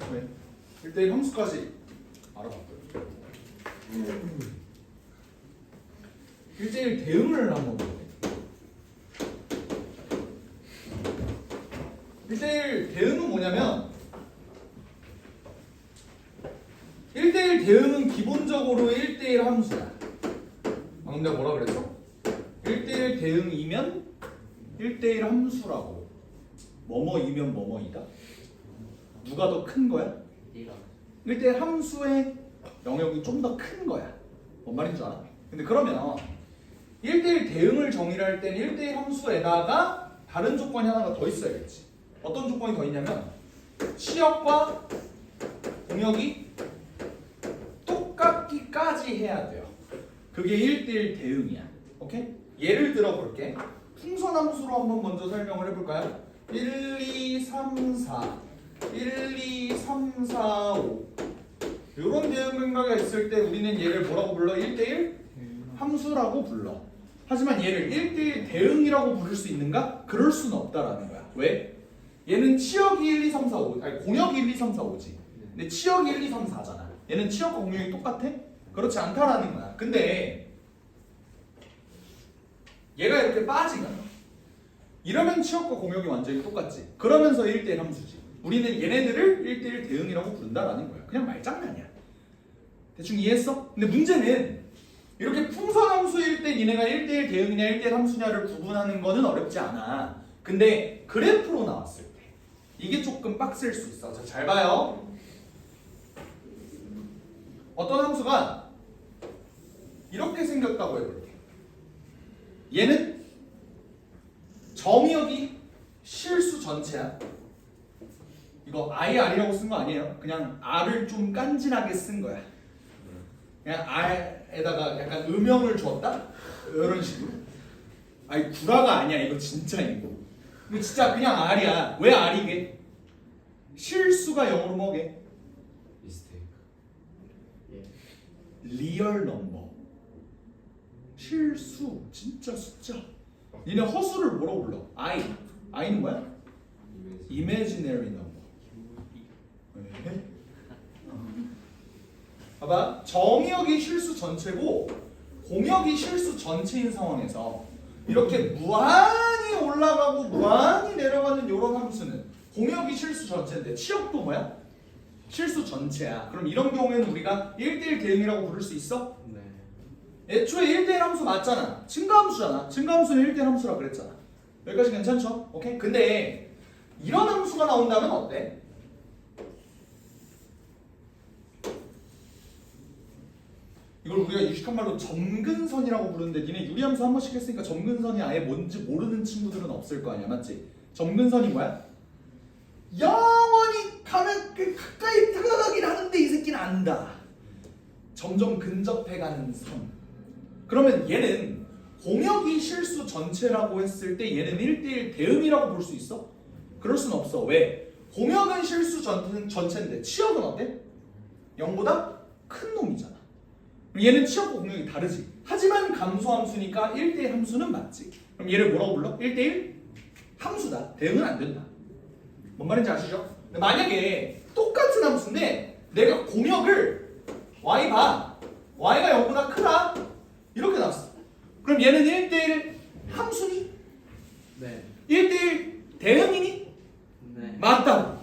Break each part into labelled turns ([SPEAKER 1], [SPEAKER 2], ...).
[SPEAKER 1] 왜? 1대1 함수까지 알아봤고요. 1대1 대응을 한번 볼게요. 1대1 대응은 뭐냐면 1대1 대응은 기본적으로 1대1 함수야. 방금 내가 뭐라 그랬어? 1대1 대응이면 1대1 함수라고. 뭐뭐이면 뭐뭐이다? 누가 더 큰 거야? 1대1 함수의 영역이 좀 더 큰 거야. 뭔 말인 줄 알아? 근데 그러면 1대1 대응을 정의를 할 때는 1대1 함수에다가 다른 조건이 하나가 더 있어야겠지. 어떤 조건이 더 있냐면 치역과 공역이 똑같기까지 해야 돼요. 그게 1대1 대응이야. 오케이? 예를 들어 볼게. 풍선함수로 한번 먼저 설명을 해볼까요? 1, 2, 3, 4 1, 2, 3, 4, 5 이런 대응 근거가 있을 때 우리는 얘를 뭐라고 불러? 1대1 함수라고 불러. 하지만 얘를 1대1 대응이라고 부를 수 있는가? 그럴 수는 없다라는 거야. 왜? 얘는 치역이 1, 2, 3, 4, 5 아니 공역이 1, 2, 3, 4, 5지. 근데 치역이 1, 2, 3, 4잖아. 얘는 치역과 공역이 똑같아? 그렇지 않다라는 거야. 근데 얘가 이렇게 빠지면 이러면 치역과 공역이 완전히 똑같지. 그러면서 1대1 함수지. 우리는 얘네들을 1대1 대응이라고 부른다라는 거야. 그냥 말장난이야. 대충 이해했어? 근데 문제는 이렇게 풍선함수일 때 니네가 1대1 대응이냐 1대1 함수냐를 구분하는 거는 어렵지 않아. 근데 그래프로 나왔을 때 이게 조금 빡셀 수 있어. 자, 잘 봐요. 어떤 함수가 이렇게 생겼다고 해볼게. 얘는 정의역이 실수 전체야. 이거 IR이라고 쓴 거 아니에요. 그냥 R을 좀 깐진하게 쓴 거야. 그냥 R에다가 약간 음영을 줬다? 이런 식으로. 아니 구라가 아니야. 이거 진짜이고. 이거 진짜 그냥 R이야. 왜 R이게? 실수가 영어로 뭐게? 리얼 넘버. 실수. 진짜 숫자. 니네 허수를 뭐라고 불러? I. I는 뭐야? Imaginary number. 네? 봐봐. 정의역이 실수 전체고 공역이 실수 전체인 상황에서 이렇게 무한히 올라가고 무한히 내려가는 이런 함수는 공역이 실수 전체인데 치역도 뭐야? 실수 전체야. 그럼 이런 경우에는 우리가 1대1 대응이라고 부를 수 있어? 네. 애초에 1대1 함수 맞잖아. 증가함수잖아. 증가함수는 1대1 함수라 그랬잖아. 여기까지 괜찮죠? 오케이? 근데 이런 함수가 나온다면 어때? 이걸 우리가 유식한 말로 점근선이라고 부르는데 니네 유리함수 한 번씩 했으니까 점근선이 아예 뭔지 모르는 친구들은 없을 거 아니야. 맞지? 점근선이 뭐야? 영원히 가면 가까이 다가가긴 하는데 이 새끼는 안다. 점점 근접해가는 선. 그러면 얘는 공역이 실수 전체라고 했을 때 얘는 1대1 대응이라고 볼 수 있어? 그럴 순 없어. 왜? 공역은 실수 전체인데 치역은 어때? 0보다 큰 놈이잖아. 얘는 치역과 공역이 다르지. 하지만 감소함수니까 1대1 함수는 맞지. 그럼 얘를 뭐라고 불러? 1대1 함수다. 대응은 안 된다. 뭔 말인지 아시죠? 만약에 똑같은 함수인데 내가 공역을 y 봐. y가 0보다 크다. 이렇게 나왔어. 그럼 얘는 1대1 함수니?
[SPEAKER 2] 네.
[SPEAKER 1] 1대1 대응이니?
[SPEAKER 2] 네.
[SPEAKER 1] 맞다고.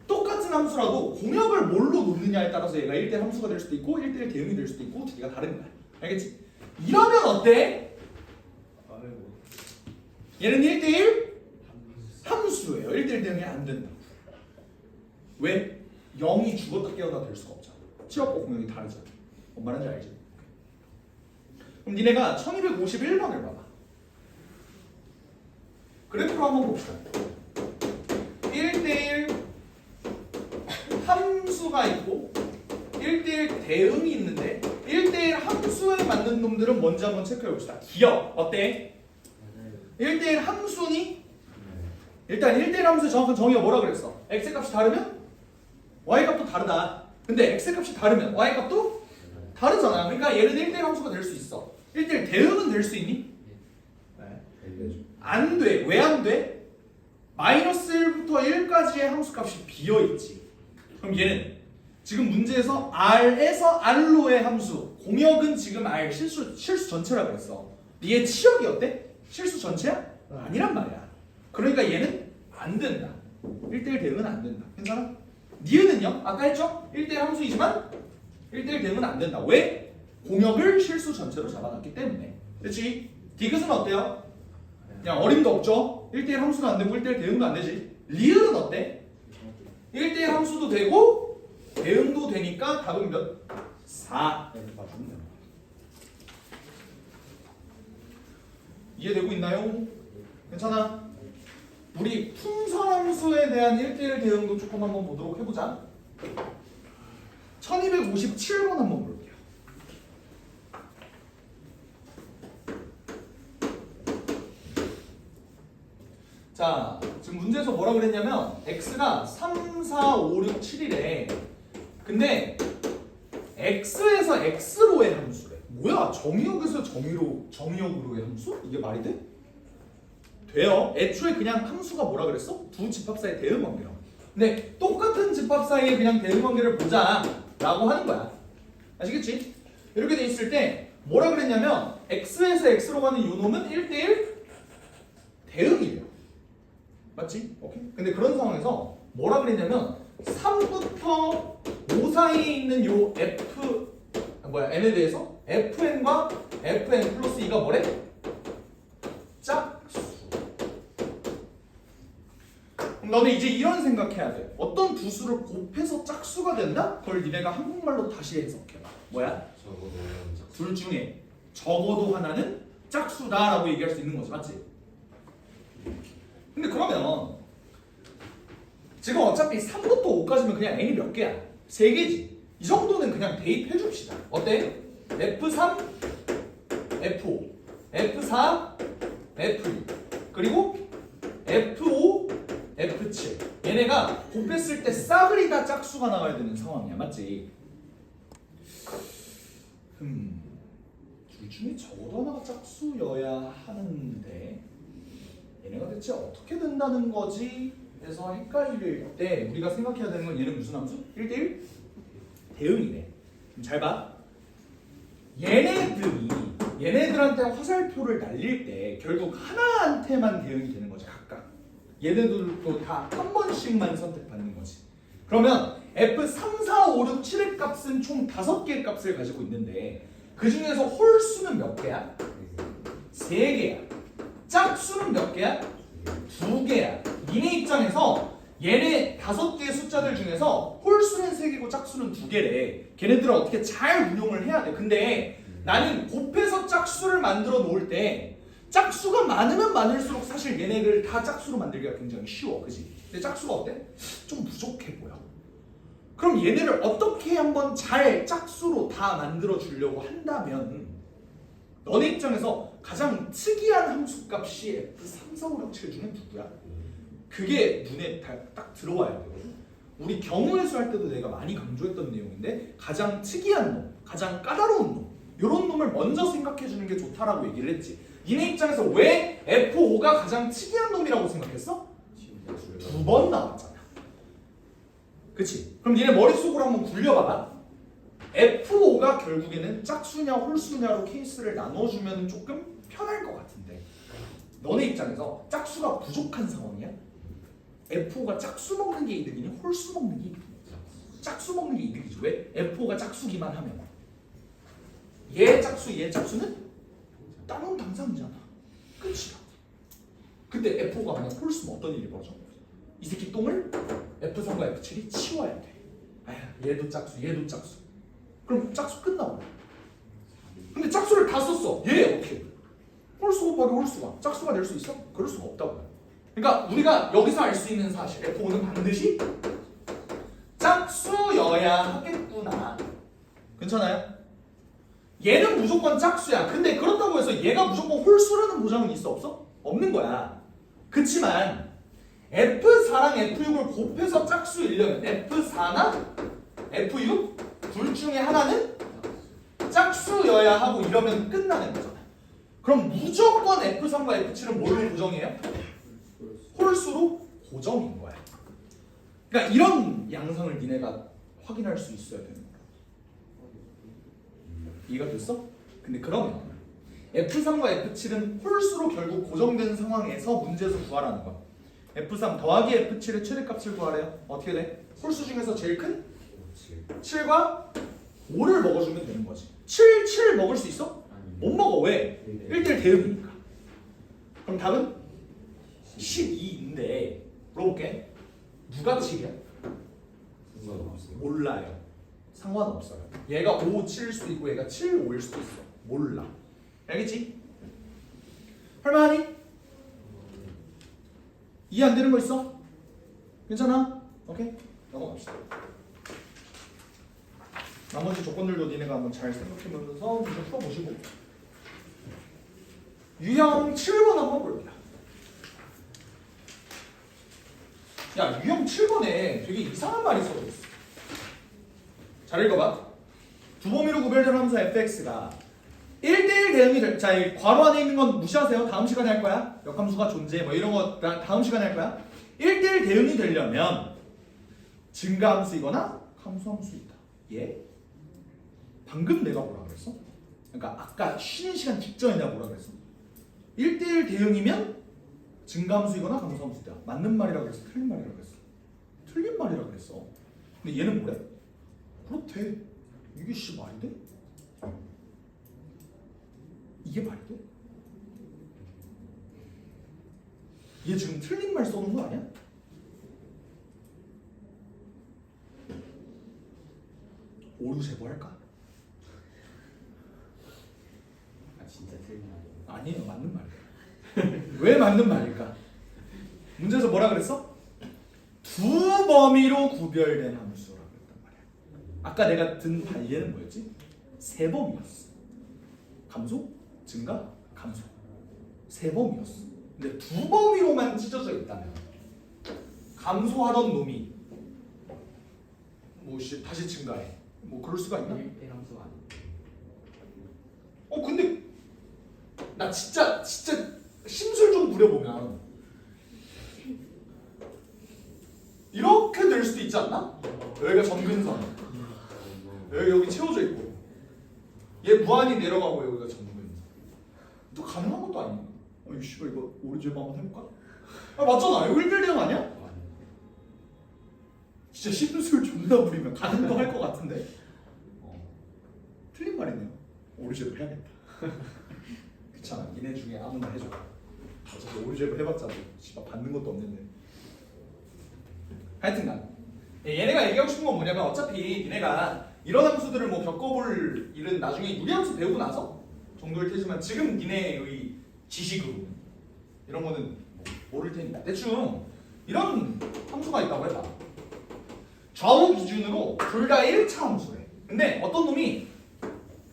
[SPEAKER 1] 똑같은 함수라도 공역을 뭘로 놓느냐에 따라서 얘가 1대1 함수가 될 수도 있고 1대1 대응이 될 수도 있고 두 개가 다른 거야. 알겠지? 이러면 어때?
[SPEAKER 2] 아이고.
[SPEAKER 1] 얘는 1대1 함수예요. 1대1 대응이 안 된다. 왜? 0이 죽었다 깨어나 될 수가 없잖아. 치역과 공역이 다르잖아. 뭔 말인지 알지? 그럼 니네가 1251번을 봐봐. 그래프로 한번 봅시다. 1대1 함수가 있고 1대1 대응이 있는데 1대1 함수에 맞는 놈들은 뭔지 한번 체크해 봅시다. 기억 어때? 1대1 함수니? 일단 1대1 함수의 정확한 정의가 뭐라 그랬어? x 값이 다르면 y 값도 다르다. 근데 x 값이 다르면 y 값도 다르잖아. 그러니까 얘는 1대1 함수가 될 수 있어. 1대1 대응은 될 수 있니?
[SPEAKER 2] 네.
[SPEAKER 1] 안 돼. 왜 안 돼? 마이너스 1부터 1까지의 함수 값이 비어있지. 그럼 얘는 지금 문제에서 R에서 R로의 함수 공역은 지금 R 실수 전체라고 했어. 얘 치역이 어때? 실수 전체야? 아니란 말이야. 그러니까 얘는 안 된다. 1대1 대응은 안 된다. 괜찮아? 니은은요? 아까 했죠? 1대1 함수이지만 1대1 대응은 안 된다. 왜? 공역을 실수 전체로 잡아놨기 때문에. 그렇지? 디귿은 어때요? 그냥 어림도 없죠? 1대1 함수도 안 되고 1대1 대응도 안 되지. 리을은 어때? 1대1 함수도 되고 대응도 되니까 답은 몇? 4 이렇게 봐주면 됩니다. 이해되고 있나요? 괜찮아? 우리 풍선함수에 대한 1대1 대응도 조금 한번 보도록 해보자. 1257번 한번 볼게요. 자, 지금 문제에서 뭐라 그랬냐면 x가 3, 4, 5, 6, 7이래. 근데 x에서 x로의 함수래. 뭐야? 정의역에서 정의역으로의 함수? 이게 말이 돼? 돼요. 애초에 그냥 함수가 뭐라 그랬어? 두 집합 사이의 대응 관계라고. 근데 똑같은 집합 사이의 그냥 대응 관계를 보자라고 하는 거야. 아시겠지? 이렇게 돼 있을 때 뭐라 그랬냐면 x에서 x로 가는 요놈은 1대1 대응이래요. 맞지? 오케이. 근데 그런 상황에서 뭐라 그랬냐면 3부터 5 사이에 있는 요 n에 대해서 fn과 fn 플러스 2가 뭐래? 짝수. 그럼 너는 이제 이런 생각해야 돼. 어떤 두 수를 곱해서 짝수가 된다? 그걸 니네가 한국말로 다시 해석해봐. 뭐야? 둘 중에 적어도 하나는 짝수다라고 얘기할 수 있는 거지. 맞지? 근데 그러면 지금 어차피 3부터 5까지면 그냥 n이 몇 개야? 3개지. 이 정도는 그냥 대입해 줍시다. 어때? F3, F5, F4, F6 그리고 F5, F7 얘네가 곱했을 때 싸그리 다 짝수가 나와야 되는 상황이야. 맞지? 둘 중에 적어도 하나가 짝수여야 하는데 얘네가 대체 어떻게 된다는 거지? 그래서 헷갈릴 때 우리가 생각해야 되는 건 얘는 무슨 함수? 1대1 대응이네. 잘 봐. 얘네들한테 화살표를 날릴 때 결국 하나한테만 대응이 되는 거지. 각각. 얘네들도 다 한 번씩만 선택받는 거지. 그러면 F3, 4, 5, 6, 7의 값은 총 5개의 값을 가지고 있는데 그 중에서 홀수는 몇 개야? 3개야. 짝수는 몇 개야? 2개야. 니네 입장에서 얘네 5개의 숫자들 중에서 홀수는 3개고 짝수는 2개래. 걔네들은 어떻게 잘 운용을 해야 돼. 근데 나는 곱해서 짝수를 만들어 놓을 때 짝수가 많으면 많을수록 사실 얘네를 다 짝수로 만들기가 굉장히 쉬워. 그지? 근데 짝수가 어때? 좀 부족해 보여. 그럼 얘네를 어떻게 한번 잘 짝수로 다 만들어 주려고 한다면 너네 입장에서 가장 특이한 함수값이 F3, 4, 5, 6, 7 중에 누구야? 그게 눈에 딱 들어와야 되거든. 우리 경우의 수 할 때도 내가 많이 강조했던 내용인데 가장 특이한 놈, 가장 까다로운 놈 이런 놈을 먼저 생각해 주는 게 좋다라고 얘기를 했지. 니네 입장에서 왜 F5가 가장 특이한 놈이라고 생각했어? 2번 나왔잖아. 그치? 그럼 니네 머릿속으로 한번 굴려봐봐. F5가 결국에는 짝수냐 홀수냐로 케이스를 나눠주면 조금 편할 것 같은데 너네 입장에서 짝수가 부족한 상황이야? F5가 짝수 먹는 게 이득이니 홀수 먹는 게 이득이니? 짝수 먹는 게 이득이지. 왜? F5가 짝수기만 하면 얘 짝수 얘 짝수는 따놓은 당상이잖아. 끝이야. 근데 F5가 만약 홀수면 어떤 일이 벌어져? 이 새끼 똥을 F3과 F7이 치워야 돼. 아야 얘도 짝수 얘도 짝수. 그럼 짝수 끝나버려. 근데 짝수를 다 썼어. 얘 어떻게? 홀수 곱하기 홀수가 짝수가 될 수 있어? 그럴 수가 없다고요. 그러니까 우리가 여기서 알 수 있는 사실 F5는 반드시 짝수여야 하겠구나. 괜찮아요? 얘는 무조건 짝수야. 근데 그렇다고 해서 얘가 무조건 홀수라는 보장은 있어 없어? 없는 거야. 그치만 F4랑 F6을 곱해서 짝수이려면 F4나 F6 둘 중에 하나는 짝수여야 하고 이러면 끝나는 거잖아. 그럼 무조건 F3과 F7은 뭘로 고정해요? 홀수로 고정인 거야. 그러니까 이런 양상을 니네가 확인할 수 있어야 되는 거야. 이해가 됐어? 근데 그러면 F3과 F7은 홀수로 결국 고정된 상황에서 문제에서 구하라는 거야. F3 더하기 F7의 최대값을 구하래요. 어떻게 돼? 홀수 중에서 제일 큰 7과 5를 먹어주면 되는 거지. 7 먹을 수 있어? 못 먹어. 왜? 1대1 대응이니까. 그럼 답은 12인데 물어볼게. 누가 7이야? 몰라요. 상관없어요. 얘가 5, 7일 수도 있고 얘가 7, 5일 수도 있어. 몰라. 알겠지? 할만하니? 이해 안 되는 거 있어? 괜찮아? 오케이? 넘어갑시다. 나머지 조건들도 니네가 한번 잘 생각해보면서 문제 풀어보시고 유형 7번 한번 볼게요. 야, 유형 7번에 되게 이상한 말이 써져 있어. 잘 읽어봐. 두 범위로 구별된 함수 fx가 1대1 대응이 될, 자, 이 괄호 안에 있는 건 무시하세요. 다음 시간에 할 거야. 역함수가 존재 뭐 이런 거 다음 시간에 할 거야. 1대1 대응이 되려면 증가함수이거나 함수함수이다. 예? 방금 내가 뭐라 그랬어? 그러니까 아까 쉬는 시간 직전에 내가 뭐라 그랬어? 1대1 대응이면 증가함수이거나 함수함수이다. 맞는 말이라고 그랬어? 틀린 말이라고 그랬어? 틀린 말이라고 그랬어. 근데 얘는 뭐래? 그렇대. 이게 씨 말이 돼? 이게 말이 돼? 얘 지금 틀린 말 써놓은 거 아니야? 오류 제보할까?
[SPEAKER 2] 아 진짜 틀린 말이에요.
[SPEAKER 1] 아니에요. 맞는 말이에요. 왜 맞는 말일까? 문제에서 뭐라 그랬어? 두 범위로 구별된 함수라고 했단 말이야. 아까 내가 든 반례는 뭐였지? 세 범위였어. 감소, 증가, 감소. 세 범위였어. 근데 두 범위로만 찢어져 있다면 감소하던 놈이 뭐 다시 증가해. 뭐 그럴 수가 있나?
[SPEAKER 2] 1대1 함수가 아니에요.
[SPEAKER 1] 근데 나 진짜 심술 좀 부려보면 이렇게 될 수도 있지 않나? 여기가 점근선, 여기 채워져 있고 얘 무한히 내려가고 여기가 점근선. 또 가능한 것도 아니야. 이 씨발 이거 오리지널 한번 해볼까? 아 맞잖아. 이거 1대1 대응 아니야? 진짜 심술 존나 부리면 가능도 할 것 같은데. 틀린 말이네요. 오리지널 해야겠다. 귀찮아. 니네 중에 아무나 해줘. 어차피 오리지널 해봤자 뭐 씨발 받는 것도 없는데. 하여튼간 얘네가 얘기하고 싶은 건 뭐냐면 어차피 니네가 이런 함수들을 뭐 겪어볼 일은 나중에 유리함수 배우고 나서 정도일 테지만 지금 니네의 지식으로 이런 거는 뭐 모를 테니까 대충 이런 함수가 있다고 해봐. 좌우 기준으로 둘 다 1차 함수래. 근데 어떤 놈이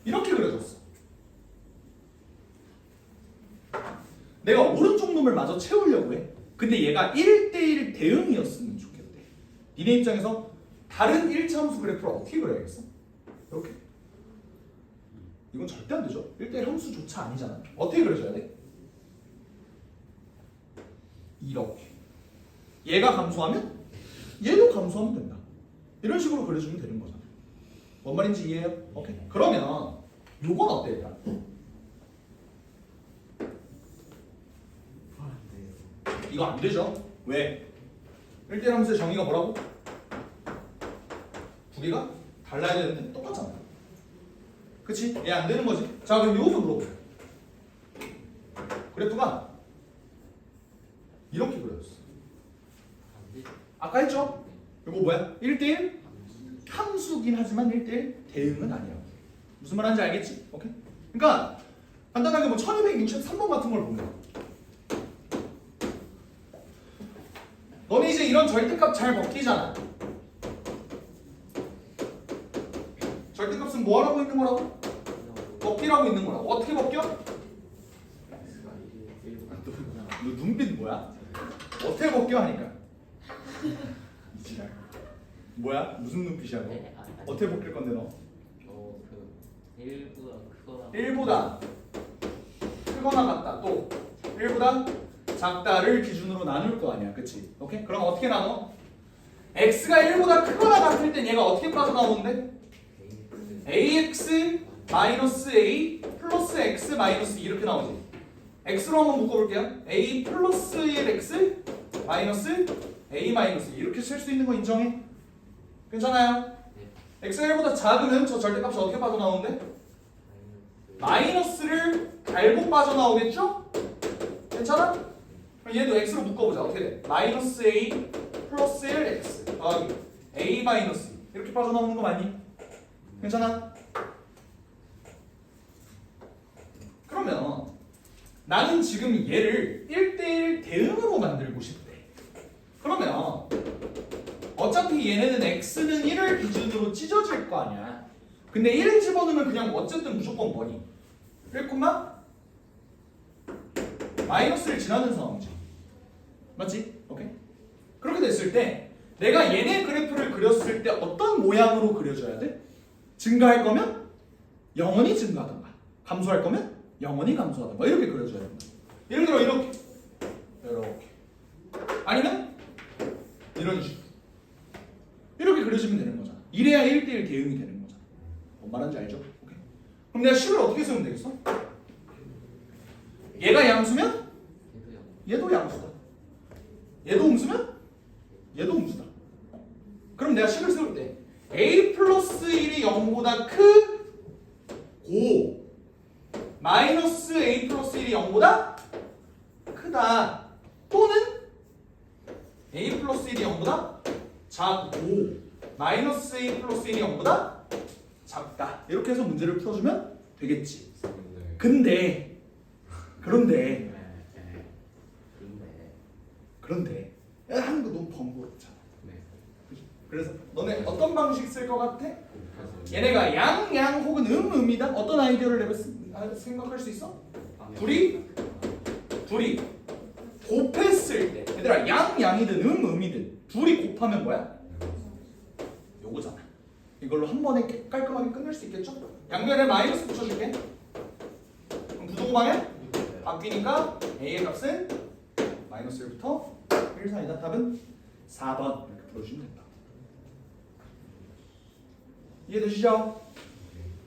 [SPEAKER 1] 이렇게 그려졌어. 내가 오른쪽 놈을 마저 채우려고 해. 근데 얘가 1대1 대응이었으면 좋겠대. 니네 입장에서 다른 1차 함수 그래프를 어떻게 그려야겠어? 이렇게. 이건 절대 안 되죠. 1대1 함수조차 아니잖아. 어떻게 그려줘야 돼? 이렇게. 얘가 감소하면 얘도 감소하면 된다. 이런 식으로 그려주면 되는 거잖아. 뭔 말인지 이해해요? 오케이. 그러면 요건 어때 일단? 이거 안 되죠? 왜? 1대1 함수의 정의가 뭐라고? 두 개가 달라야 되는데 똑같잖아. 그치? 얘 안 되는 거지? 자 그럼 요것도 물어보세요. 그래프가 이렇게 그려졌어. 아까 했죠? 이거 뭐야? 1대1 함수긴 하지만 1대1 대응은 아니야. 무슨 말 하는지 알겠지? 오케이? 그러니까 간단하게 뭐 1263번 같은 걸 보면 너네 이제 이런 절대값 잘 벗기잖아. 절대값은 뭐 하라고 있는 거라고? 벗기라고 있는 거라고. 어떻게 벗겨? 너 눈빛 뭐야? 어떻게 벗겨 하니까 이 지랄. 뭐야? 무슨 눈빛이야 너? 어떻게 벗길 건데 너?
[SPEAKER 2] 그 1보다 크거나
[SPEAKER 1] 1보다 크거나 같다. 또 1보다 작다를 기준으로 나눌 거 아니야. 그치? 오케이? 그럼 어떻게 나눠? x가 1보다 크거나 같을 땐 얘가 어떻게 빠져나오는데? ax 마이너스 a 플러스 x 마이너스 2 이렇게 나오지. x로 한번 묶어볼게요. a 플러스 1x 마이너스 a 마이너스 2 이렇게 쓸 수 있는 거 인정해? 괜찮아요? x가 1보다 작으면 저 절대값이 어떻게 빠져나오는데? 마이너스를 달고 빠져나오겠죠? 괜찮아? 그럼 얘도 x로 묶어보자. 어떻게 돼? 마이너스 a 플러스 1x 더하기 a 마이너스 2 이렇게 빠져나오는 거 맞니? 괜찮아? 그러면 나는 지금 얘를 1대1 대응으로 만들고 싶대. 그러면 어차피 얘네는 x는 1을 기준으로 찢어질 거 아니야. 근데 1 집어넣으면 그냥 어쨌든 무조건 뭐니? 1, 마이너스를 지나는 상황이지. 맞지? 오케이? 그렇게 됐을 때 내가 얘네 그래프를 그렸을 때 어떤 모양으로 그려줘야 돼? 증가할 거면 영원히 증가하던가 감소할 거면 영원히 감소하던가 이렇게 그려줘야 된다. 예를 들어 이렇게 아니면 이런 식으로 이렇게 그려주면 되는 거잖아. 이래야 1대1 대응이 되는 거잖아. 뭔 말인지 알죠? 오케이. 그럼 내가 식을 어떻게 쓰면 되겠어? 얘가 양수면 얘도 양수다. 얘도 음수면 얘도 음수다. 그럼 내가 식을 세울 때 a 플러스 1이 0보다 크고 마이너스 a 플러스 1이 0보다 크다. 또는 a 플러스 1이 0보다 작고 마이너스 a 플러스 1이 0보다 작다. 이렇게 해서 문제를 풀어주면 되겠지. 그런데 하는 거 너무 번거롭잖아. 그래서 너네 어떤 방식 쓸 것 같아? 얘네가 양 혹은 음이다? 어떤 아이디어를 생각할 수 있어? 둘이 곱했을 때 얘들아 양이든 음이든 둘이 곱하면 뭐야? 요거잖아. 이걸로 한 번에 깔끔하게 끝낼 수 있겠죠? 양면에 마이너스 붙여줄게. 그럼 부동방에 바뀌니까 a의 값은 마이너스 1부터 1 사이다. 답은 4번 이렇게 풀어주시면 된다. 이해되시죠?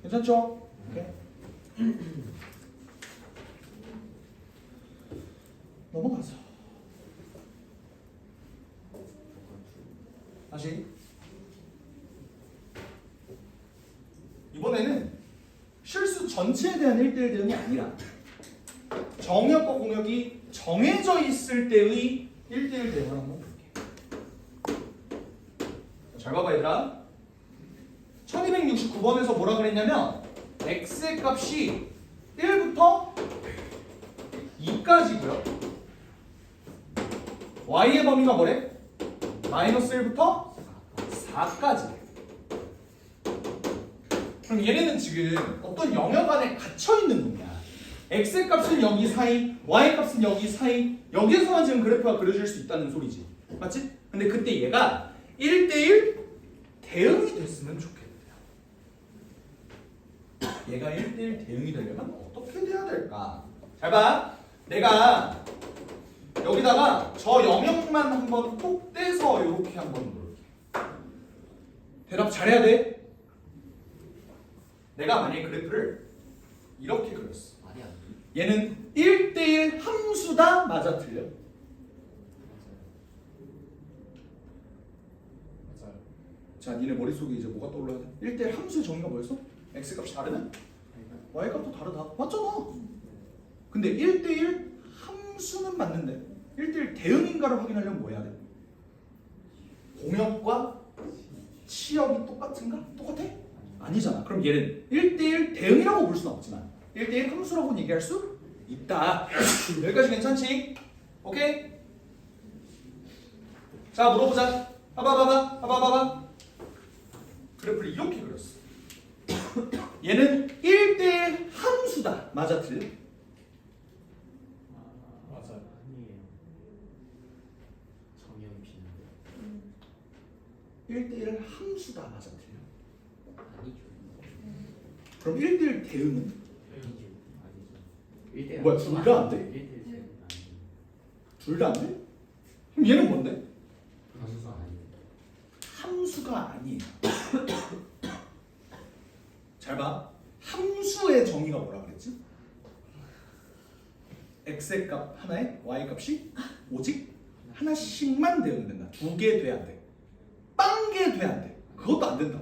[SPEAKER 1] 괜찮죠? 오케이. 넘어가서 다시 이번에는 실수 전체에 대한 1대1 대응이 아니라 정역과 공역이 정해져 있을 때의 1대1 대응을 한번 볼게. 잘 봐봐 얘들아. 1269번에서 뭐라 그랬냐면 x의 값이 1부터 2까지고요. y의 범위가 뭐래? 마이너스 1부터 4까지. 그럼 얘네는 지금 어떤 영역 안에 갇혀있는 놈이야. x의 값은 여기 사이, y의 값은 여기 사이. 여기에서만 지금 그래프가 그려질 수 있다는 소리지. 맞지? 근데 그때 얘가 1대1 대응이 됐으면 좋겠다. 얘가 1대1 대응이 되려면 어떻게 돼야 될까? 잘 봐. 내가 여기다가 저 영역만 한번 톡 떼서 이렇게 한번 놓을게. 대답 잘해야 돼. 내가 만약에 그래프를 이렇게 그렸어. 얘는 1대1 함수다. 맞아 틀려? 맞아요. 자, 니네 머릿속에 이제 뭐가 떠올라야 돼? 1대1 함수의 정의가 뭐였어? x값이 다르면 y값도 다르다. 맞잖아. 근데 1대1 함수는 맞는데 1대1 대응인가를 확인하려면 뭐 해야 돼? 공역과 치역이 똑같은가? 똑같아? 아니잖아. 그럼 얘는 1대1 대응이라고 볼 수는 없지만 1대1 함수라고 얘기할 수 있다. 여기까지 괜찮지? 오케이? 자, 물어보자. 봐봐. 그래프를 이렇게 그렸어. 얘는 1대1 함수다. 맞아 틀려?
[SPEAKER 2] 맞아요. 아니에요. 정형이 비는데.
[SPEAKER 1] 1대1 함수다. 맞아 틀려?
[SPEAKER 2] 아니죠.
[SPEAKER 1] 그럼 1대1 대응은?
[SPEAKER 2] 아니죠.
[SPEAKER 1] 뭐야, 둘 다 안 돼?
[SPEAKER 2] 1대1 대응은 아니죠.
[SPEAKER 1] 둘 다 안 돼? 그럼 얘는 뭔데?
[SPEAKER 2] 함수가 아니에요.
[SPEAKER 1] x의 값 하나에 y 값이 오직 하나씩만 대응이 된다. 2개 돼야 돼. 빵개 돼야 안 돼. 그것도 안 된다.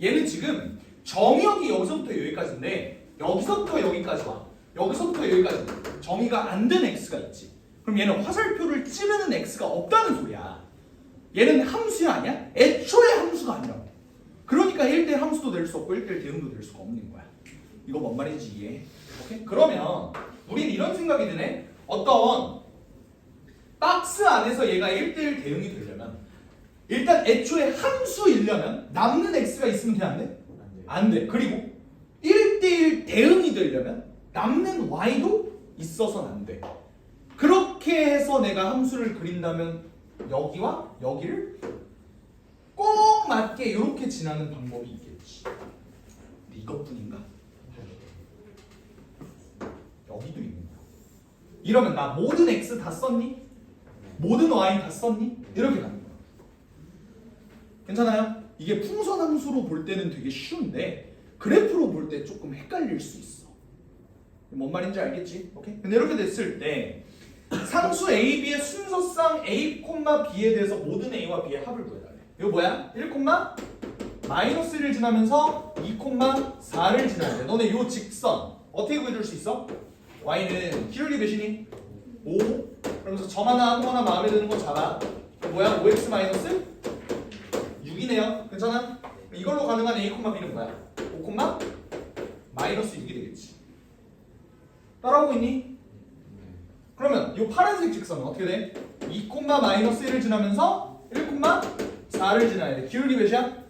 [SPEAKER 1] 얘는 지금 정의역이 여기서부터 여기까지인데 여기서부터 여기까지 와. 여기서부터 여기까지 정의가 안 된 x가 있지. 그럼 얘는 화살표를 찌르는 x가 없다는 소리야. 얘는 함수야 아니야? 애초에 함수가 아니라고. 그러니까 1대1 함수도 될 수 없고 1대1 대응도 될 수가 없는 거야. 이거 뭔 말인지 이해해? 오케이? 그러면 우린 이런 생각이 드네. 어떤 박스 안에서 얘가 1대1 대응이 되려면 일단 애초에 함수이려면 남는 x가 있으면 돼 안 돼? 안 돼. 그리고 1대1 대응이 되려면 남는 y도 있어서는 안 돼. 그렇게 해서 내가 함수를 그린다면 여기와 여기를 꼭 맞게 이렇게 지나는 방법이 있겠지. 근데 이것뿐인가? 여기도 있는 거야. 이러면 나 모든 x 다 썼니? 모든 y 다 썼니? 이렇게 가는 거야. 괜찮아요? 이게 풍선 함수로 볼 때는 되게 쉬운데 그래프로 볼 때 조금 헷갈릴 수 있어. 뭔 말인지 알겠지? 오케이? 근데 이렇게 됐을 때 상수 A, B의 순서상 A, B에 대해서 모든 A와 B의 합을 구해달래. 이거 뭐야? 1, 마이너스 1을 지나면서 2, 4를 지나야 돼. 너네 요 직선 어떻게 구해줄 수 있어? Y는 기울기 몇이니? 5. 그러면서 점 하나 아무거나 마음에 드는 거 잡아. 뭐야? 5x 마이너스 6이네요. 괜찮아? 이걸로 가능한 A, B는 뭐야? 5, 마이너스 6이 되겠지. 따라오고 있니? 그러면 이 파란색 직선은 어떻게 돼? 2, 마이너스 1을 지나면서 1, 4를 지나야 돼. 기울기 몇이야?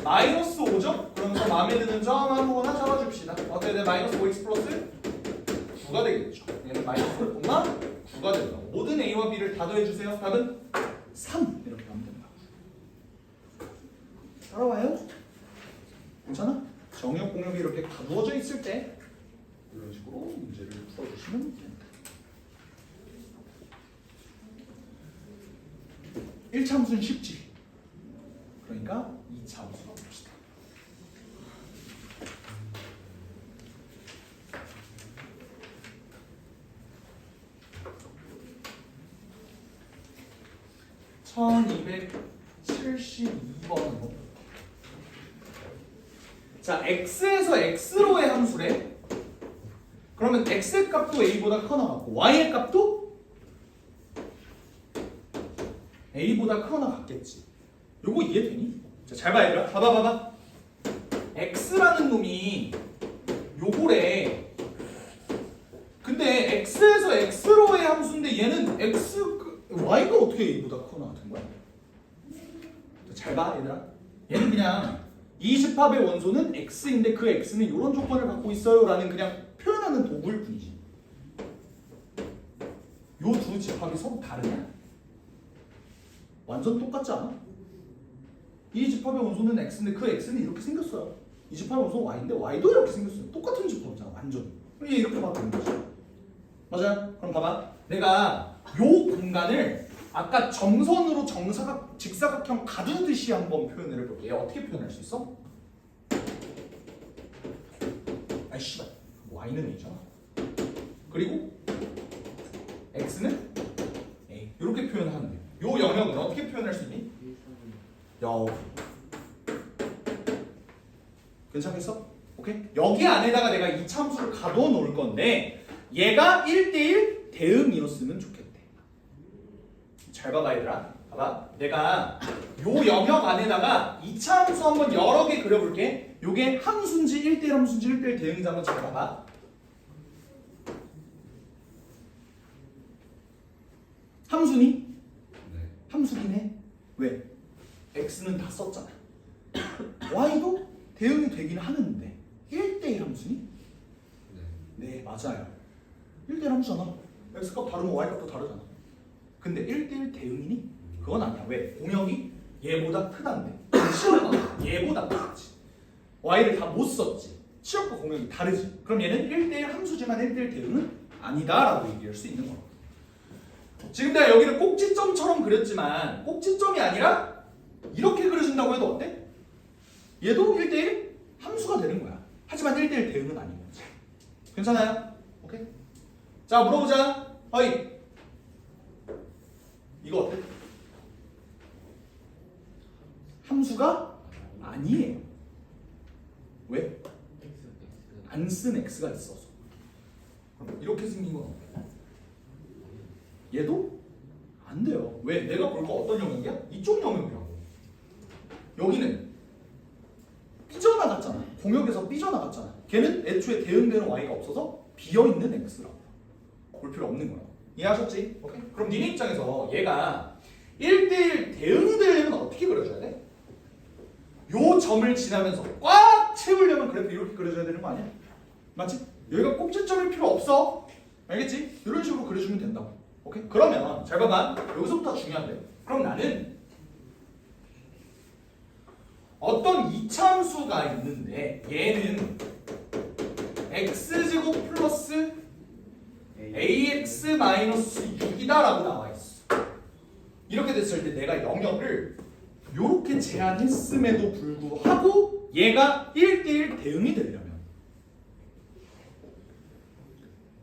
[SPEAKER 1] 마이너스 5죠? 그러면서 마음에 드는 점 아무거나 잡아줍시다. 어떻게 돼? 마이너스 5x 플러스 9가 되겠죠. 얘는 마이너스 5, 9가 된다. 모든 A와 B를 다 더해주세요. 답은 3 이렇게 하면 된다. 따라와요? 괜찮아? 정역 공역이 이렇게 가부어져 있을 때 이런 식으로 문제를 풀어주시면 됩니다. 1차 함수는 쉽지. 그러니까 2차 함수로 봅시다. (1272번으로) 자, x에서 x로의 함수래. 그러면 x의 값도 a보다 커 나갔고 y의 값도 a보다 커 나갔겠지. 요거 이해되니? 자, 잘 봐 얘들아. 봐봐. x라는 놈이 요거래. 근데 x에서 x로의 함수인데 얘는 y가 어떻게 a보다 커 나갔던 거야? 자, 잘 봐 얘들아. 얘는 그냥 이 집합의 원소는 x인데 그 x는 이런 조건을 갖고 있어요 라는 그냥 표현하는 도구일 뿐이지. 요 두 집합이 서로 다르냐? 완전 똑같지 않아? 이 집합의 원소는 x인데 그 x는 이렇게 생겼어요. 이 집합의 원소는 y인데 y도 이렇게 생겼어요. 똑같은 집합이잖아 완전. 얘 이렇게 봐도 되는 거지. 맞아요? 그럼 봐봐. 내가 요 공간을 아까 점선으로 직사각형 가두듯이 한번 표현을 해볼게. 어떻게 표현할 수 있어? 아이 씨발 y는 a잖아. 그리고 x는 a. 이렇게 표현하면 돼. 요 영역을 어떻게 표현할 수 있니? 야, 괜찮겠어? 오케이? 여기 안에다가 내가 이 참수를 가둬 놓을 건데 얘가 1대1 대응이었으면 좋겠대. 잘 봐봐 얘들아. 봐봐. 내가 요 영역 안에다가 2차 함수 한번 여러 개 그려볼게. 요게 함수인지 1대1 함수인지 1대1 대응인지 한번 잘 봐봐. 함수니?
[SPEAKER 2] 네.
[SPEAKER 1] 함수긴 해. 왜? x는 다 썼잖아. y도 대응이 되긴 하는데 1대1 함수니? 네, 맞아요. 1대1 함수잖아. x값 다르면 y값도 다르잖아. 근데 1대1 대응이니? 그건 아니야. 왜? 공역이 얘보다 크다는데 치역과 얘보다 크지. y를 다 못 썼지. 치역과 공역이 다르지. 그럼 얘는 1대1 함수지만 1대1 대응은 아니다라고 얘기할 수 있는 거야. 지금 내가 여기를 꼭지점처럼 그렸지만 꼭지점이 아니라 이렇게 그려준다고 해도 어때? 얘도 1대1 함수가 되는 거야. 하지만 1대1 대응은 아닌 거지. 괜찮아요? 오케이? 자 물어보자. 어이 이거 어때? 함수가 아니에요. 왜? 안 쓴 x가 있어서. 그럼 이렇게 생긴 건 어때? 얘도 안 돼요. 왜? 내가 볼 거 어떤 영역이야? 이쪽 영역이라고. 여기는 삐져나갔잖아. 공역에서 삐져나갔잖아. 걔는 애초에 대응되는 y가 없어서 비어있는 x라고. 볼 필요 없는 거야. 이해하셨지? 오케이? 그럼 니네 입장에서 얘가 1대1 대응이 되려면 어떻게 그려줘야 돼? 요 점을 지나면서 꽉 채우려면 그래프 이렇게 그려줘야 되는 거 아니야? 맞지? 여기가 꼭지점일 필요 없어. 알겠지? 이런 식으로 그려주면 된다고. 오케이? 그러면 잘 봐봐. 여기서부터 중요한데. 그럼 나는 어떤 이차함수가 있는데 얘는 x제곱 플러스 ax 마이너스 6이다 라고 나와 있어. 이렇게 됐을 때 내가 영역을 이렇게 제한했음에도 불구하고 얘가 1대1 대응이 되려면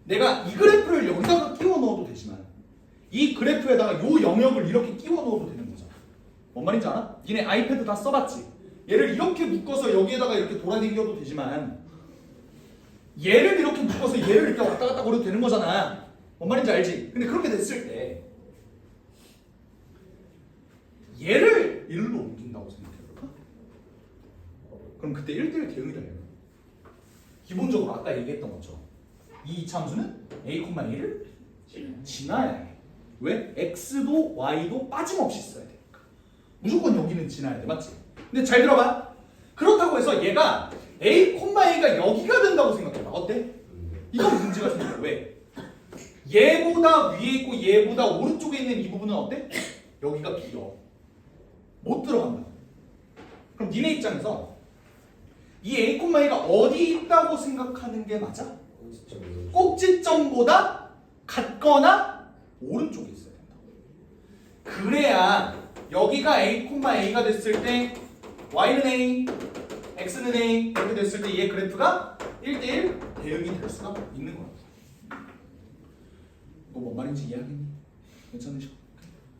[SPEAKER 1] 내가 이 그래프를 여기다가 끼워 넣어도 되지만 이 그래프에다가 이 영역을 이렇게 끼워 넣어도 되는 거잖아. 뭔 말인지 알아? 니네 아이패드 다 써봤지? 얘를 이렇게 묶어서 여기에다가 이렇게 돌아다녀도 되지만 얘를 이렇게 묶어서 얘를 이렇게 왔다 갔다 거려도 되는 거잖아. 뭔 말인지 알지? 근데 그렇게 됐을 때 얘를 1로 옮긴다고 생각해볼까? 그럼 그때 1대1 대응이 되려면 기본적으로 아까 얘기했던 것처럼 이 이차함수는 a, a를 지나야 해. 왜? x도 y도 빠짐없이 써야 되니까. 무조건 여기는 지나야 돼. 맞지? 근데 잘 들어봐. 그렇다고 해서 얘가 a, a가 여기가 된다고 생각해봐. 어때? 이건 문제가 생겨. 왜? 얘보다 위에 있고 얘보다 오른쪽에 있는 이 부분은 어때? 여기가 비어. 못 들어간다. 그럼 니네 입장에서 이 a, a가 어디 있다고 생각하는 게 맞아? 꼭지점보다 같거나 오른쪽에 있어야 된다. 그래야 여기가 a, a가 됐을 때 y는 a, x는 a 이렇게 됐을 때 얘 그래프가 1대1 대응이 될 수가 있는 거야. 이거 뭔 말인지 이해하겠니? 괜찮으시고?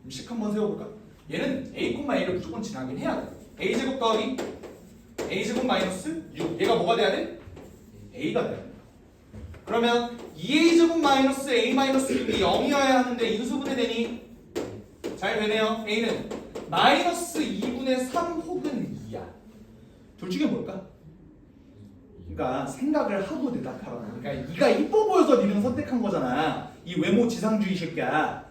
[SPEAKER 1] 그럼 식 한번 세워볼까? 얘는 a, a를 무조건 지나긴 해야 돼. a제곱 더하기 a제곱 마이너스 6 얘가 뭐가 돼야 돼? a가 돼야 돼. 그러면 2a제곱 마이너스 a 마이너스 6이 0이어야 하는데 인수분해 되니? 잘 되네요. a는 마이너스 2분의 3 혹은 2야. 둘 중에 뭘까? 그러니까 생각을 하고 대답하라고. 그러니까 네가 이뻐 보여서 니는 선택한 거잖아. 이 외모 지상주의 새끼야.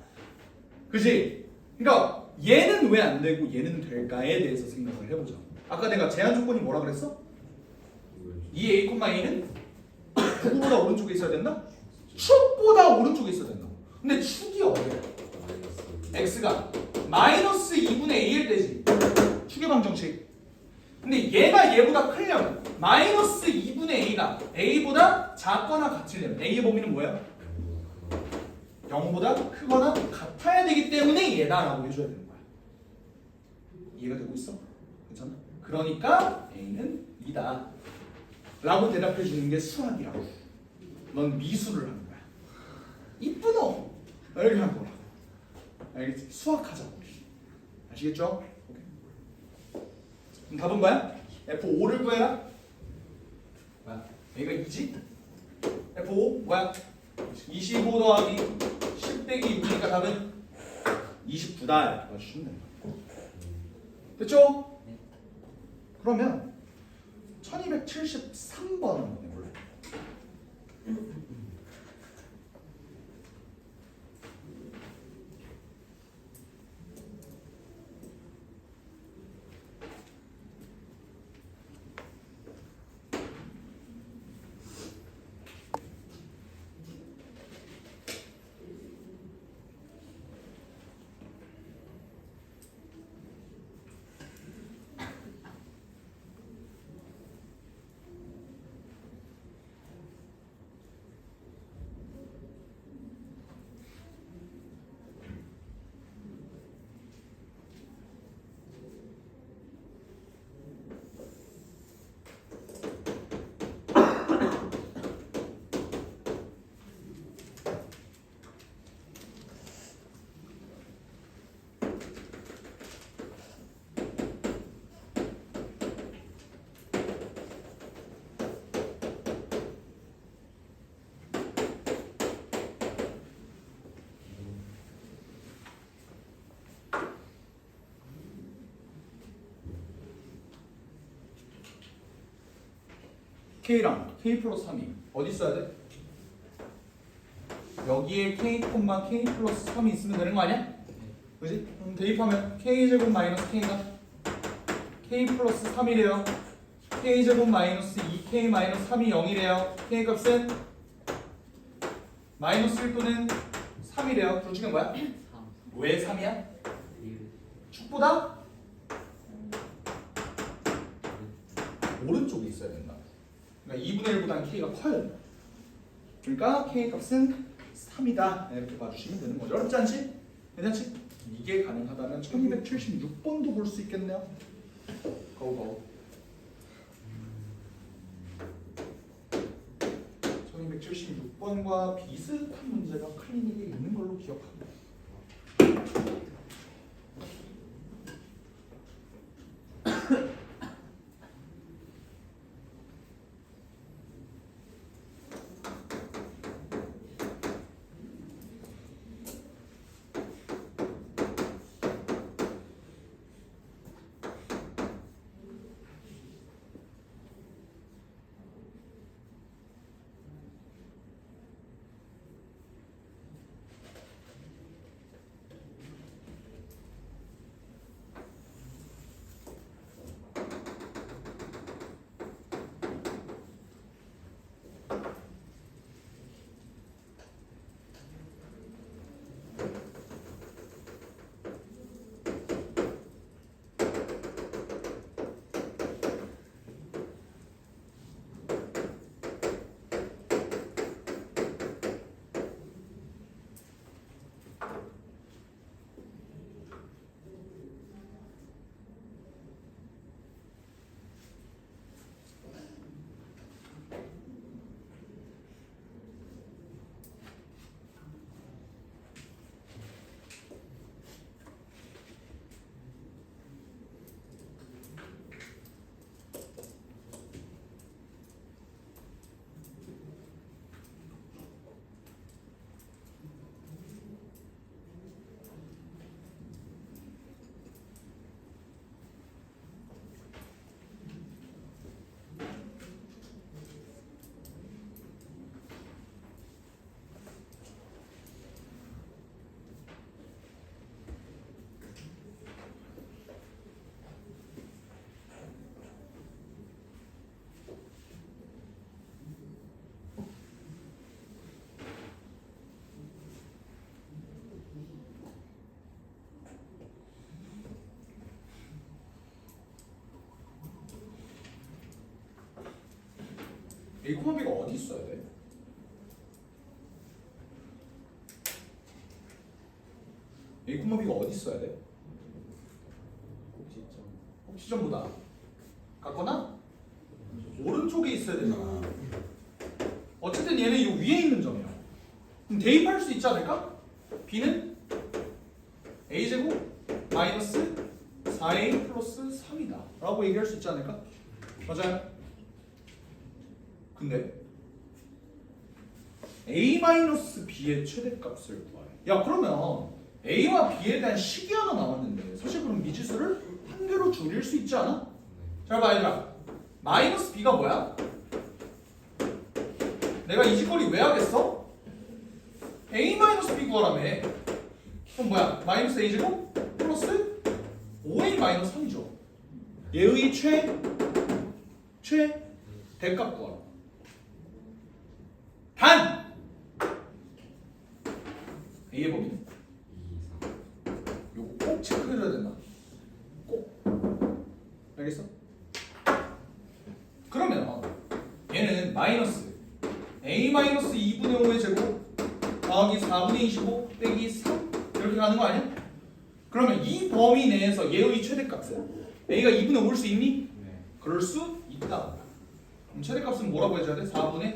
[SPEAKER 1] 그지? 그러니까 얘는 왜 안 되고 얘는 될까에 대해서 생각을 해보자. 아까 내가 제한 조건이 뭐라 그랬어? 이 a, a는 누구보다 오른쪽에 있어야 된다? 축보다 오른쪽에 있어야 된다. 근데 축이 어디야? x가 마이너스 2분의 a일 때지. 축의 방정식. 근데 얘가 얘보다 크려면 마이너스 2분의 a가 a보다 작거나 같으려면 a의 범위는 뭐야? 0보다 크거나 같아야 되기 때문에 얘다라고 해줘야 되는 거야. 이해가 되고 있어? 괜찮아? 그러니까 a는 2다 라고 대답해 주는 게 수학이라고. 넌 미술을 하는 거야. 이쁘노? 이렇게 하는 거라고. 알겠지? 수학하자고. 아시겠죠? 오케이. 그럼 답은 뭐야? F5를 구해라. 뭐야? 여기가 2지? F5 뭐야? 25 더하기 10 빼기 6이니까 답은 29다. 맞추면 된다. 됐죠? 그러면 1273번은 한번 해볼래? K랑 K 플러스 3이 어디 있어야 돼? 여기에 K, K 플러스 3이 있으면 되는 거 아니야? 그지? 그럼 대입하면 K제곱 마이너스 K가 K 플러스 3이래요. K제곱 마이너스 2K 마이너스 3이 0이래요. K 값은 마이너스 1 또는 3이래요. 둘 중에 뭐야?
[SPEAKER 2] 3
[SPEAKER 1] 왜 3이야?
[SPEAKER 2] 1
[SPEAKER 1] 축보다 오른쪽에 있어야 된다. 그러니까 2분의 1보다는 K가 커요. 그러니까 K 값은 3이다. 이렇게 봐주시면 되는 거죠. 어렵지 않지? 괜찮지? 이게 가능하다면 1276번도 볼 수 있겠네요. 거우 1276번과 비슷한 문제가 클리닉에 있는 걸로 기억합니다. A, B가 어디 있어야 돼? A, B가 어디 있어야 돼?
[SPEAKER 2] 꼭지점
[SPEAKER 1] 꼭지점보다 같거나 오른쪽에 있어야 되잖아. 어쨌든 얘는 이 위에 있는 점이야. 그럼 대입할 수 있지 않을까? B는 A제곱 마이너스 4A 플러스 3이다 라고 얘기할 수 있지 않을까? 맞아요? 근데 A-B의 최대값을 구하래. 야 그러면 A와 B에 대한 식이 하나 나왔는데 사실 그럼 미지수를 한 개로 줄일 수 있지 않아? 잘 봐 얘들아. 마이너스 B가 뭐야? 내가 이 짓거리 왜 하겠어? A-B 구하라며. 그럼 뭐야? 마이너스 A제곱 플러스 5A 마이너스 3이죠. 얘의 대값 구하라. 단! A의 범위는?
[SPEAKER 2] 2 3
[SPEAKER 1] 요거 꼭 체크해줘야 된다. 꼭. 알겠어? 그러면 얘는 마이너스 A-2분의 5의 제곱 더하기 4분의 25 빼기 3 이렇게 가는 거 아니야? 그러면 이 범위 내에서 얘의 최대값은 A가 2분의 5일 수 있니?
[SPEAKER 2] 네
[SPEAKER 1] 그럴 수 있다. 그럼 최대값은 뭐라고 해줘야 돼? 4분의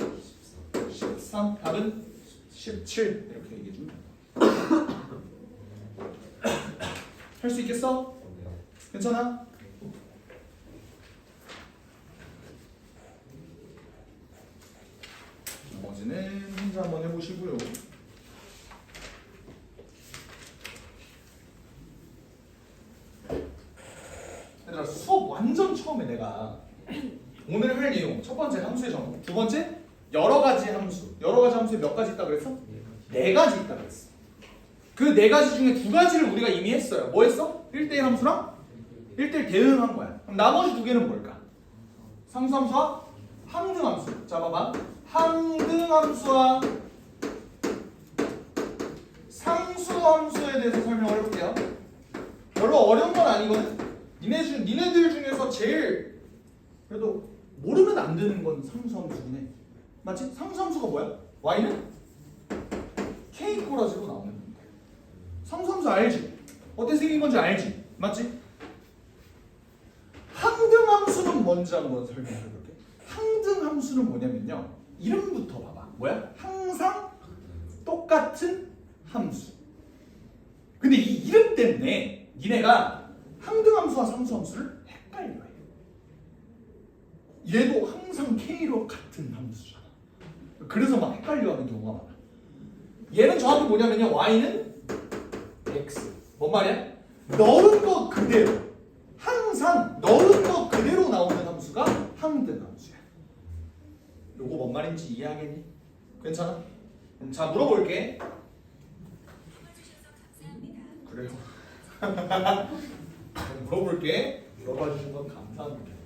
[SPEAKER 1] 13 답은 17 이렇게 얘기해주면 된다. 할 수 있겠어?
[SPEAKER 2] 네
[SPEAKER 1] 괜찮아? 나머지는 혼자 한번 해보시고요. 얘들아 수업 완전 처음에 내가 오늘 할 내용 첫 번째 함수의 정의, 두 번째 여러 가지 함수. 여러 가지 함수에 몇 가지 있다 그랬어? 네 가지 있다 그랬어. 그 네 가지 중에 두 가지를 우리가 이미 했어요. 뭐 했어? 1대1 함수랑 1대1 대응한 거야. 그럼 나머지 두 개는 뭘까? 상수함수와 항등함수. 자 봐봐. 항등함수와 상수함수에 대해서 설명을 해볼게요. 별로 어려운 건 아니거든. 니네들 중에서 제일 그래도 모르면 안 되는 건 상수함수긴 해. 맞지? 상수함수가 뭐야? y는 k 꼬라지로 나오는 건데. 상수함수 알지? 어떻게 생긴 건지 알지? 맞지? 항등함수는 뭔지 한번 설명해 볼게. 항등함수는 뭐냐면요. 이름부터 봐봐. 뭐야? 항상 똑같은 함수. 근데 이 이름 때문에 니네가 항등함수와 상수함수를 헷갈려해. 얘도 항상 k로 같은 함수잖아. 그래서 막 헷갈려하는 경우가 많아. 얘는 정확히 뭐냐면요. y는 x. 뭔 말이야? 넣은 거 그대로. 항상 넣은 거 그대로 나오는 함수가 항등함수야. 요거 뭔 말인지 이해하겠니? 괜찮아? 자 물어볼게. 그래요. 물어볼게. 물어봐 주신 건 감사합니다.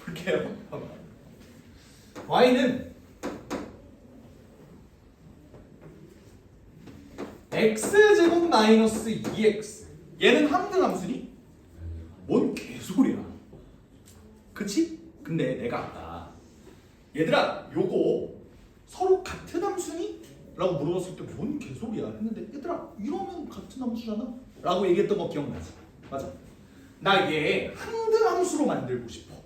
[SPEAKER 1] 볼게요. y는 x제곱 마이너스 2x. 얘는 항등함수니? 뭔 개소리야. 그치? 근데 내가 아까 얘들아 요거 서로 같은 함수니? 라고 물어봤을 때 뭔 개소리야 했는데 얘들아 이러면 같은 함수잖아? 라고 얘기했던 거 기억나지? 맞아? 나 얘 항등함수로 만들고 싶어.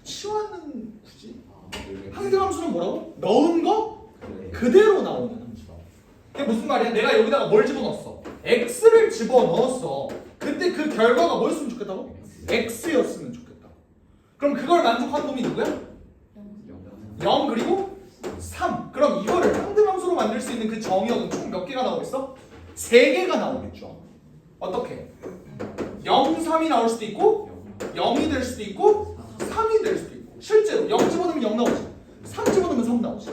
[SPEAKER 1] 치환은 굳이? 항등함수는 뭐라고? 넣은 거 그대로 나오는 함수다. 그게 무슨 말이야? 내가 여기다가 뭘 집어넣었어? x를 집어넣었어. 근데 그 결과가 뭐였으면 좋겠다고? x였으면 좋겠다. 그럼 그걸 만족한 놈이 누구야? 0 그리고 3. 그럼 이거를 항등함수로 만들 수 있는 그 정의역은 총 몇 개가 나오겠어? 3개가 나오겠죠. 어떻게? 0, 3이 나올 수도 있고 0이 될 수도 있고 3이 될 수도 있고. 실제로 0 집어넣으면 0 나오지. 3 집어넣으면 3 나오지.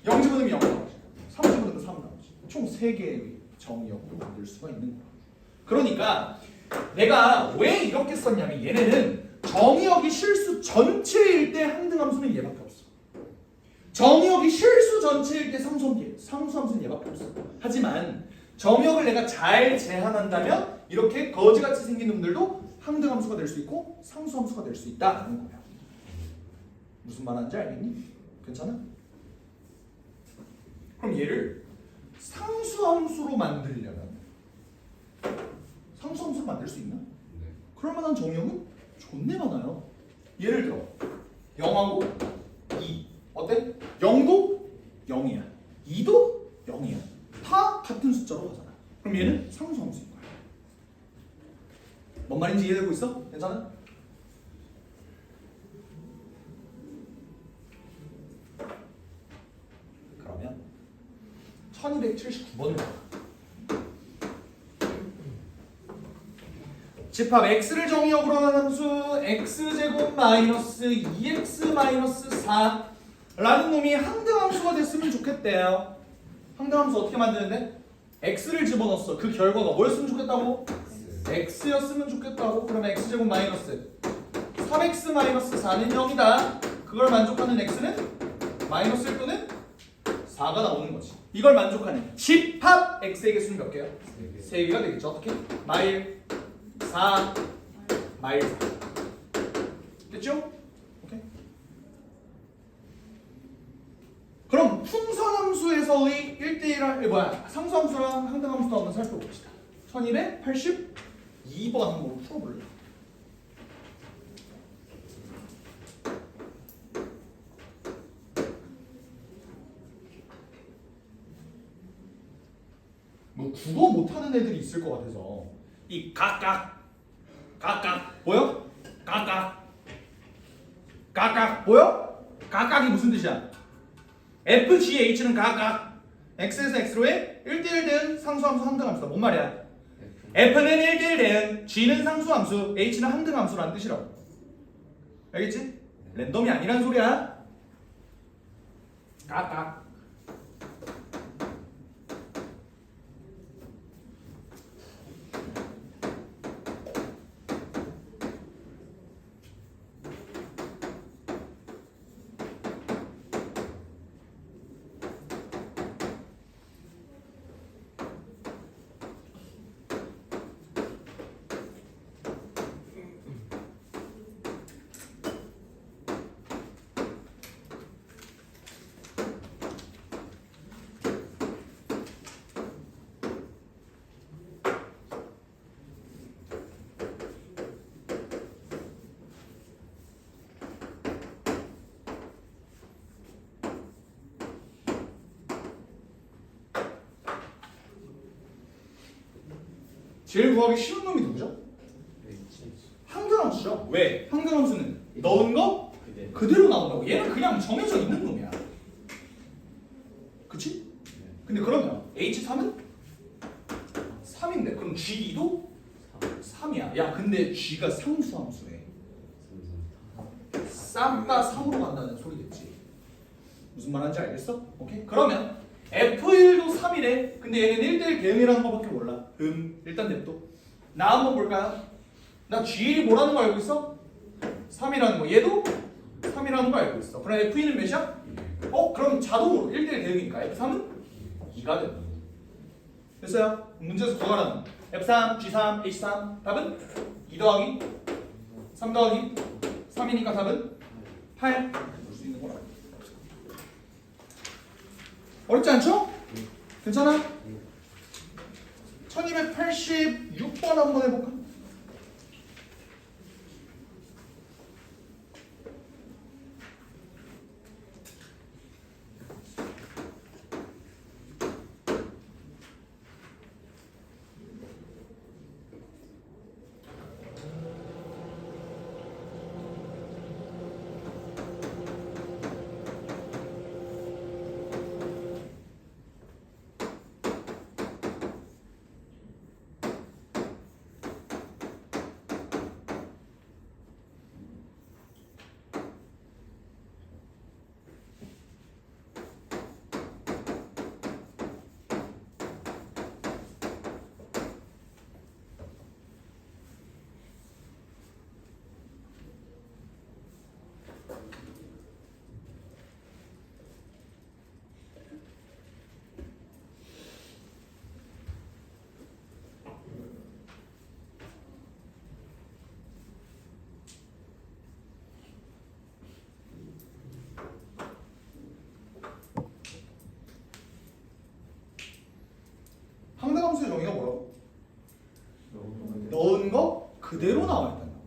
[SPEAKER 1] 0 집어넣으면 0 나오지. 3 집어넣으면 3 나오지. 총 3개의 정의역으로 만들 수가 있는 거야. 그러니까 내가 왜 이렇게 썼냐면 얘네는 정의역이 실수 전체일 때 항등함수는 얘밖에 없어. 정의역이 실수 전체일 때 상수함수는 얘밖에 없어. 하지만 정의역을 내가 잘 제한한다면 이렇게 거지같이 생긴 놈들도 항등함수가 될 수 있고 상수함수가 될 수 있다는 거야. 무슨 말하는지 알겠니? 괜찮아? 그럼 얘를 상수함수로 만들려면 상수함수로 만들 수 있나?
[SPEAKER 2] 네.
[SPEAKER 1] 그럴 만한 정의역은 존내 많아요. 예를 들어 0하고 2 어때? 0도 0이야 2도 0이야 다 같은 숫자로 가잖아. 그럼 얘는 상수함수인 거야. 뭔 말인지 이해되고 있어? 괜찮아? 그러면 1279번을 봐. 집합 x를 정의역으로 하는 함수 x제곱 마이너스 2x 마이너스 4라는 놈이 항등함수가 됐으면 좋겠대요. 항등함수 어떻게 만드는데? x를 집어넣었어. 그 결과가 뭐였으면 좋겠다고? x였으면 좋겠다고. 그러면 x제곱 마이너스 3x 마이너스 4는 0이다. 그걸 만족하는 x는 마이너스 1 또는 4가 나오는 거지. 이걸 만족하는 집합 x의 개수는 몇 개야? 3개가 되겠죠. 어떻게? 마일 4 마일 4 됐죠? 오케이. 그럼 풍선함수에서의 1대1 상수함수랑 항등함수도 한번 살펴봅시다. 1282번 한번 풀어볼래? 뭐 국어 못하는 애들이 있을 것 같아서 이 각각 보여? 각각 보여? 각각이 무슨 뜻이야? FGH는 각각 x에서 x로의 1대1 대응 상수함수 항등함수다. 뭔 말이야? f는 1대1 대응, g는 상수함수, h는 항등함수라는 뜻이라고. 알겠지? 랜덤이 아니란 소리야. 깍깍. 제일 구하기 쉬운 놈이 누구죠? 항등함수죠. 왜? 항등함수는 넣은 거 그대로 나온다고. 얘는 그냥 정해져 있는 놈이야. 그치? 근데 그러면 H3은 3인데 그럼 G2도 3이야. 야 근데 G가 상수함수래. 싹 다 3으로 간다는 소리겠지. 무슨 말하는지 알겠어? 오케이? 그러면 F1도 3이래. 근데 얘는 1대1 대응이라는 거밖에 몰라. 일단 냅둬. 나 한번 볼까요? 나 G1이 뭐라는 거 알고 있어? 3이라는 거. 얘도 3이라는 거 알고 있어. 그럼 F2는 몇이야? 그럼 자동으로 1대1 대응이니까 F3은 2가 된다. 됐어요? 문제에서 더 가라는 F3, G3, H3 답은 2 더하기 3 더하기 3이니까 답은 8 볼 수 있는 거라. 어렵지 않죠? 괜찮아? 1286번 한번 해볼까? 항등함수의 정의가 뭐라고? 넣은 거 그대로 나와야 된다.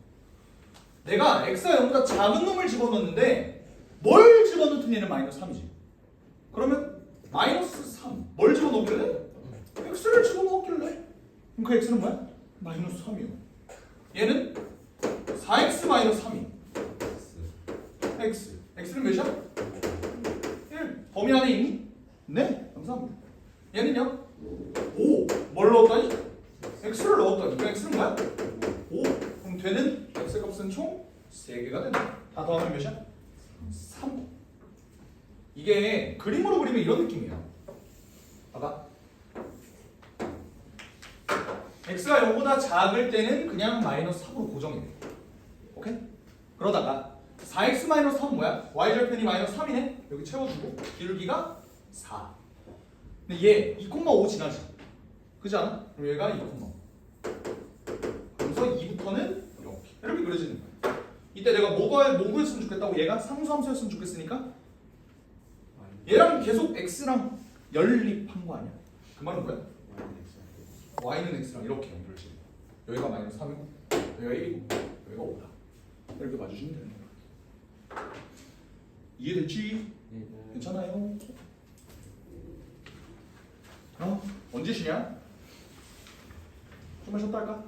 [SPEAKER 1] 내가 x가 0보다 작은 놈을 집어넣는데 뭘 집어넣든 얘는 마이너스 3이지. 그러면 마이너스 3. 뭘 집어넣길래? x를 집어넣길래. 그럼 그 x는 뭐야? 마이너스 3이요. 얘는 4x 마이너스 3이. x. x는 몇이야? 1. 범위 안에 있니? 네. 감사합니다. 얘는요? 5. 뭘 넣었더니? x를 넣었더니. 그 x는 뭐야? 5. 그럼 되는 x 값은 총 3개가 된다. 다 더하면 몇이야? 3. 이게 그림으로 그리면 이런 느낌이야. 봐봐. x가 0보다 작을 때는 그냥 마이너스 3으로 고정이 돼. 오케이? 그러다가 4x 마이너스 3은 뭐야? y절편이 마이너스 3이네? 여기 채워주고 기울기가 4. 근데 얘 2,5 지나지. 그지 않아? 그럼 얘가 2,5. 그래서 2부터는 이렇게 그려지는 거야. 이때 내가 뭐 구했으면 좋겠다고? 얘가 상수함수였으면 좋겠으니까 얘랑 계속 x랑 연립한 거 아니야? 그 말은 뭐야? y는 x랑 이렇게 연결지. 여기가 마이너스 3이고 여기가 1이고 여기가 5다. 이렇게 봐주시면 되는 거야. 이해됐지? 괜찮아요? 언제 쉬냐? 좀만 쉬었다 할까?